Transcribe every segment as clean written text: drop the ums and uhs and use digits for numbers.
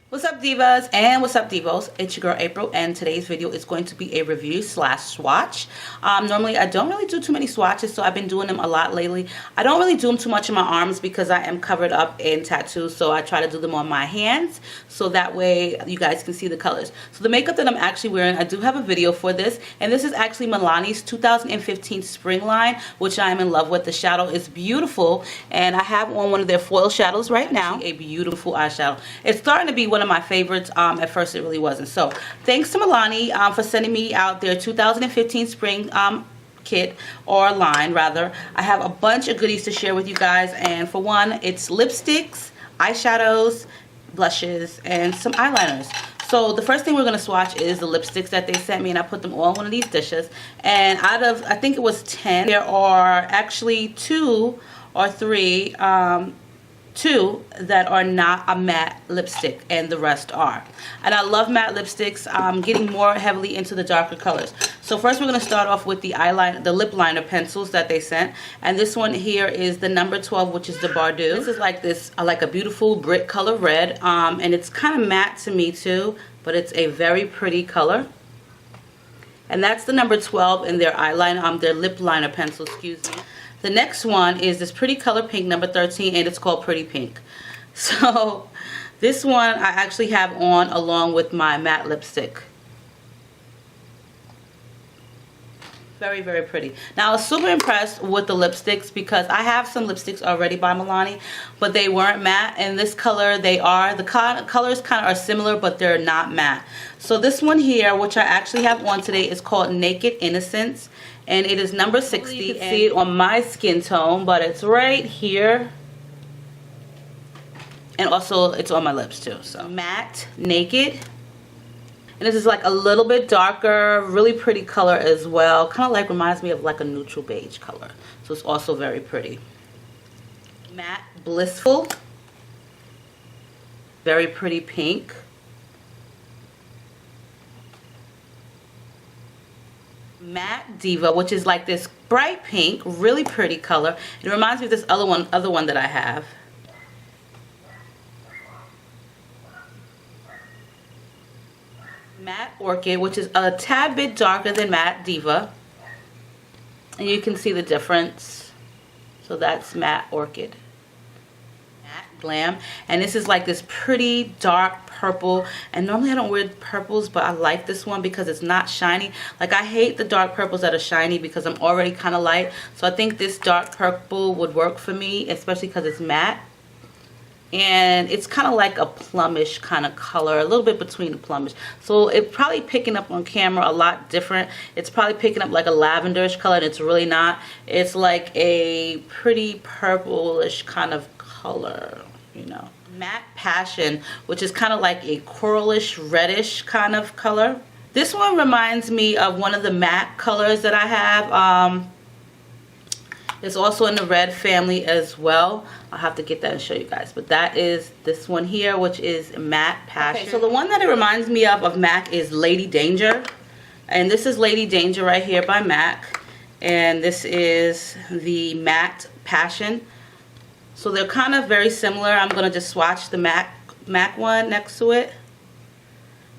What's up, divas, and what's up, divos? It's your girl April, and today's video is going to be a review slash swatch. Normally I don't really do too many swatches, so I've been doing them a lot lately. I don't really do them too much in my arms because I am covered up in tattoos, so I try to do them on my hands so that way you guys can see the colors. So the makeup that I'm actually wearing, I do have a video for this, and this is actually Milani's 2015 spring line, which I am in love with. The shadow is beautiful, and I have on one of their foil shadows right now. A beautiful eyeshadow. It's starting to be one of my favorites. At first it really wasn't. So thanks to Milani for sending me out their 2015 spring kit, or line rather. I have a bunch of goodies to share with you guys, and for one, it's lipsticks, eyeshadows, blushes, and some eyeliners. So the first thing we're going to swatch is the lipsticks that they sent me, and I put them all in one of these dishes, and out of, I think it was 10, there are actually 2 or 3 2 that are not a matte lipstick, and the rest are. And I love matte lipsticks. I'm getting more heavily into the darker colors. So first we're going to start off with the eyeliner, the lip liner pencils that they sent, and this one here is the number 12, which is the Bordeaux. This is like this, like a beautiful brick color red, and it's kind of matte to me too, but it's a very pretty color. And that's the number 12 in their eyeliner, their lip liner pencil, excuse me. The next one is this pretty color pink, number 13, and it's called Pretty Pink. So this one I actually have on along with my matte lipstick. Very, very pretty. Now I was super impressed with the lipsticks because I have some lipsticks already by Milani, but they weren't matte. And this color, they are. The colors kind of are similar, but they're not matte. So this one here, which I actually have on today, is called Naked Innocence. And it is number 60. You can see it on my skin tone, but it's right here. And also it's on my lips too. So matte, naked. And this is like a little bit darker, really pretty color as well. Kind of like reminds me of like a neutral beige color. So it's also very pretty. Matte, blissful. Very pretty pink. Matte Diva, which is like this bright pink, really pretty color. It reminds me of this other one that I have. Matte Orchid, which is a tad bit darker than Matte Diva, and you can see the difference. So that's Matte Orchid. Matte Glam, and this is like this pretty dark purple, and normally I don't wear purples, but I like this one because it's not shiny. Like, I hate the dark purples that are shiny because I'm already kind of light, so I think this dark purple would work for me, especially because it's matte. And it's kind of like a plumish kind of color, a little bit between the plumish. So it's probably picking up on camera a lot different. It's probably picking up like a lavenderish color, and it's really not. It's like a pretty purplish kind of color, you know. Matte Passion, which is kind of like a coralish reddish kind of color. This one reminds me of one of the matte colors that I have. It's also in the red family as well. I'll have to get that and show you guys. But that is this one here, which is Matte Passion. Okay, so the one that it reminds me of MAC is Lady Danger. And this is Lady Danger right here by MAC. And this is the Matte Passion. So they're kind of very similar. I'm going to just swatch the MAC one next to it.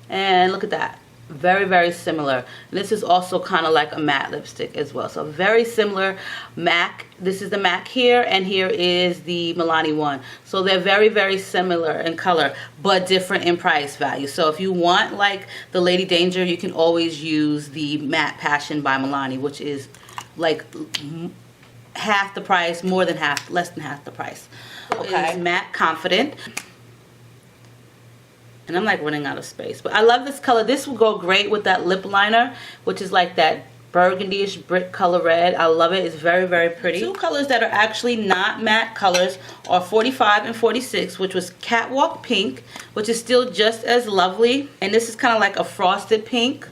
And look at that. Very, very similar. And this is also kind of like a matte lipstick as well. So very similar. MAC. This is the MAC here, and here is the Milani one. So they're very, very similar in color, but different in price value. So if you want like the Lady Danger, you can always use the Matte Passion by Milani, which is like half the price, more than half, less than half the price. Okay. Matte Confident. And I'm like running out of space, but I love this color. This will go great with that lip liner, which is like that burgundy-ish brick color red. I love it. It's very, very pretty. Two colors that are actually not matte colors are 45 and 46, which was Catwalk Pink, which is still just as lovely. And this is kind of like a frosted pink.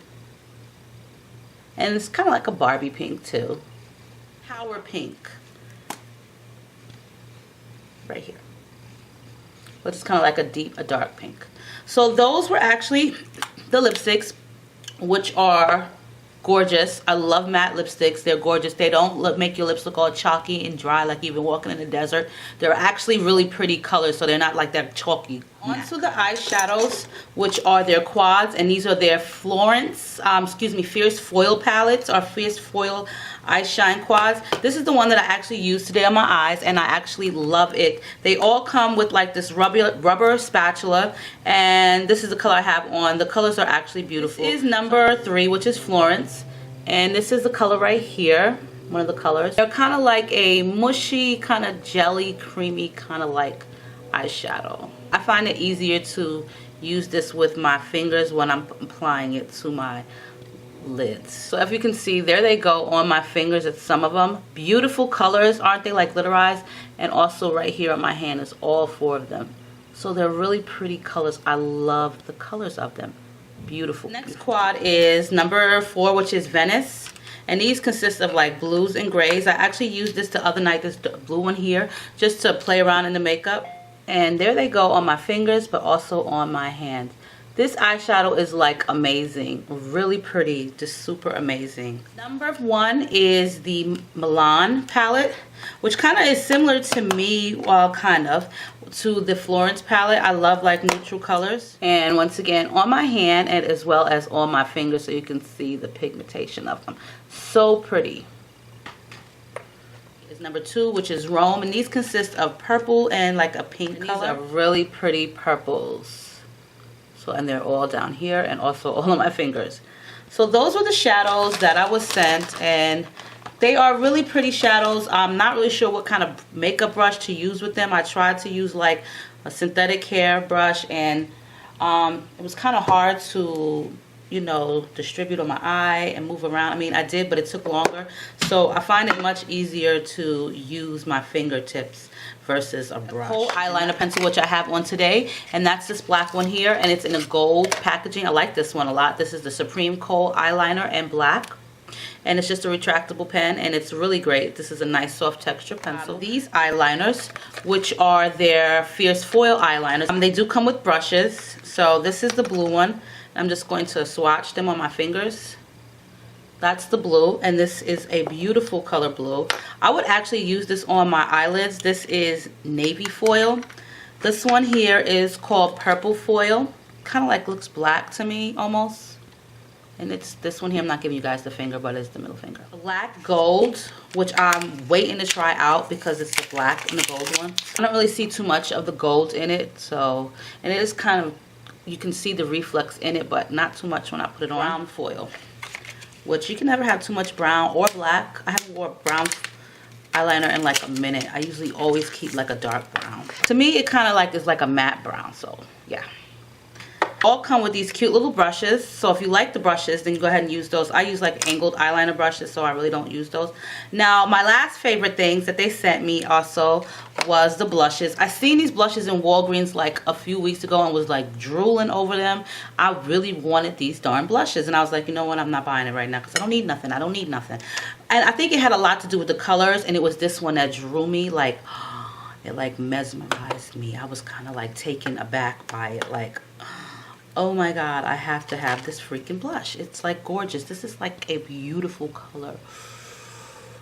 And it's kind of like a Barbie pink too. Power Pink. Right here. Which is kind of like a dark pink. So those were actually the lipsticks, which are gorgeous. I love matte lipsticks. They're gorgeous. They don't make your lips look all chalky and dry like you've been walking in the desert. They're actually really pretty colors, so they're not like that chalky On to the eyeshadows, which are their quads, and these are their Fierce Foil palettes, or Fierce Foil Eye Shine quads. This is the one that I actually used today on my eyes, and I actually love it. They all come with like this rubber spatula, and this is the color I have on. The colors are actually beautiful. This is number 3, which is Florence, and this is the color right here. One of the colors. They're kind of like a mushy, kind of jelly, creamy, kind of like eyeshadow. I find it easier to use this with my fingers when I'm applying it to my lids. So if you can see, there they go on my fingers. It's some of them. Beautiful colors, aren't they, like glitterized? And also right here on my hand is all 4 of them. So they're really pretty colors. I love the colors of them. Beautiful. Next quad is number 4, which is Venice. And these consist of like blues and grays. I actually used this the other night, this blue one here, just to play around in the makeup. And there they go on my fingers, but also on my hands. This eyeshadow is like amazing, really pretty, just super amazing. Number 1 is the Milani palette, which kind of is similar to me, well, kind of, to the Florence palette. I love like neutral colors. And once again, on my hand and as well as on my fingers, so you can see the pigmentation of them. So pretty. Is number 2, which is Rome, and these consist of purple and like a pink color. These are really pretty purples. So, and they're all down here and also all on my fingers. So those were the shadows that I was sent, and they are really pretty shadows. I'm not really sure what kind of makeup brush to use with them. I tried to use like a synthetic hair brush, and it was kind of hard to, you know, distribute on my eye and move around. I mean, I did, but it took longer. So I find it much easier to use my fingertips versus a brush. Whole eyeliner pencil, which I have on today, and that's this black one here, and it's in a gold packaging. I like this one a lot. This is the Supreme Kohl eyeliner in black, and it's just a retractable pen, and it's really great. This is a nice soft texture pencil. These eyeliners, which are their Fierce Foil eyeliners, they do come with brushes. So this is the blue one. I'm just going to swatch them on my fingers. That's the blue, and this is a beautiful color blue. I would actually use this on my eyelids. This is navy foil. This one here is called purple foil. Kind of like looks black to me almost. And it's this one here. I'm not giving you guys the finger, but it's the middle finger. Black gold, which I'm waiting to try out because it's the black and the gold one. I don't really see too much of the gold in it, so, and it is kind of, you can see the reflex in it, but not too much when I put it on. Brown foil, which you can never have too much brown or black. I haven't worn brown eyeliner in like a minute. I usually always keep like a dark brown. To me, it kind of like is like a matte brown, so yeah. All come with these cute little brushes, so if you like the brushes, then you go ahead and use those. I use like angled eyeliner brushes, so I really don't use those. Now, my last favorite things that they sent me also was the blushes. I seen these blushes in Walgreens like a few weeks ago and was like drooling over them. I really wanted these darn blushes, and I was like, you know what, I'm not buying it right now because I don't need nothing. I don't need nothing. And I think it had a lot to do with the colors, and it was this one that drew me, like, it like mesmerized me. I was kind of like taken aback by it, like, oh my god, I have to have this freaking blush. It's like gorgeous. This is like a beautiful color.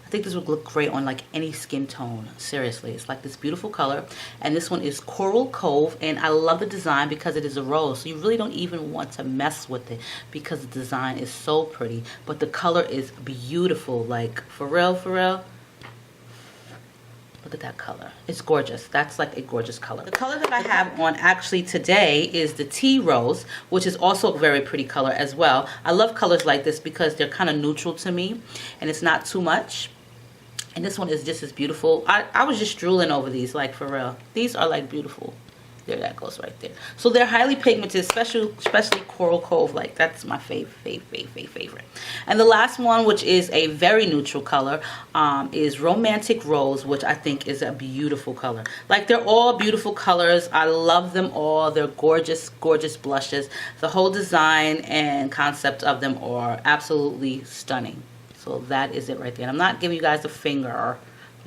I think this would look great on like any skin tone. Seriously, it's like this beautiful color. And this one is Coral Cove, and I love the design because it is a rose. So you really don't even want to mess with it because the design is so pretty. But the color is beautiful, like for real, for real. Look at that color. It's gorgeous. That's like a gorgeous color. The color that I have on actually today is the Tea Rose, which is also a very pretty color as well. I love colors like this because they're kind of neutral to me and it's not too much. And this one is just as beautiful. I was just drooling over these, like for real. These are like beautiful. There, that goes right there. So they're highly pigmented, especially Coral Cove. Like that's my favorite. And the last one, which is a very neutral color, is Romantic Rose, which I think is a beautiful color. Like they're all beautiful colors. I love them all. They're gorgeous, gorgeous blushes. The whole design and concept of them are absolutely stunning. So that is it right there. And I'm not giving you guys a finger.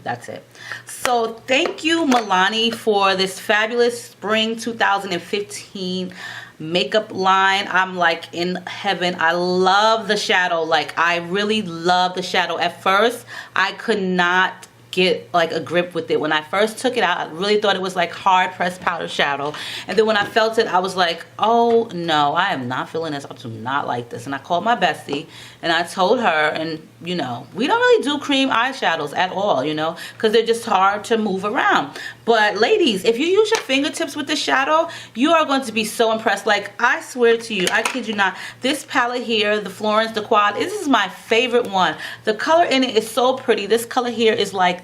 That's it. So thank you, Milani, for this fabulous spring 2015 makeup line. I'm like in heaven. I love the shadow. Like I really love the shadow. At first I could not get like a grip with it. When I first took it out, I really thought it was like hard pressed powder shadow, and then when I felt it, I was like, oh no, I am not feeling this. I do not like this. And I called my bestie and I told her, and you know, we don't really do cream eyeshadows at all, you know, because they're just hard to move around. But ladies, if you use your fingertips with the shadow, you are going to be so impressed. Like, I swear to you, I kid you not, this palette here, the Florence, the Quad, this is my favorite one. The color in it is so pretty. This color here is like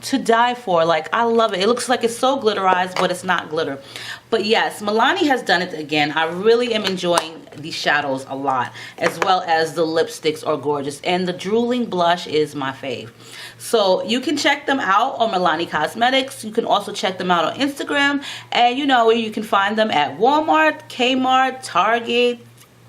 to die for. Like, I love it. It looks like it's so glitterized, but it's not glitter. But yes, Milani has done it again. I really am enjoying these shadows a lot, as well as the lipsticks are gorgeous, and the drooling blush is my fave. So you can check them out on Milani Cosmetics. You can also check them out on Instagram, and you know where you can find them at Walmart, Kmart, Target,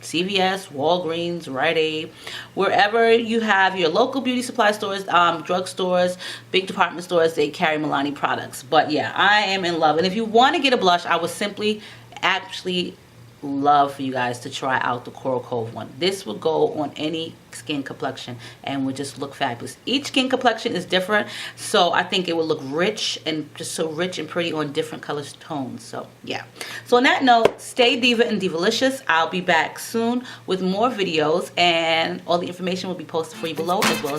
CVS, Walgreens, Rite Aid, wherever you have your local beauty supply stores, drugstores, big department stores, they carry Milani products. But yeah, I am in love. And if you want to get a blush, I would simply actually love for you guys to try out the Coral Cove one. This would go on any skin complexion and would just look fabulous. Each skin complexion is different, so I think it would look rich and just so rich and pretty on different color tones. So yeah, so on that note, stay diva and divalicious. I'll be back soon with more videos, and all the information will be posted for you below, as well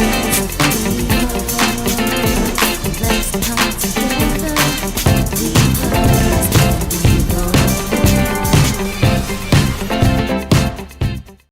as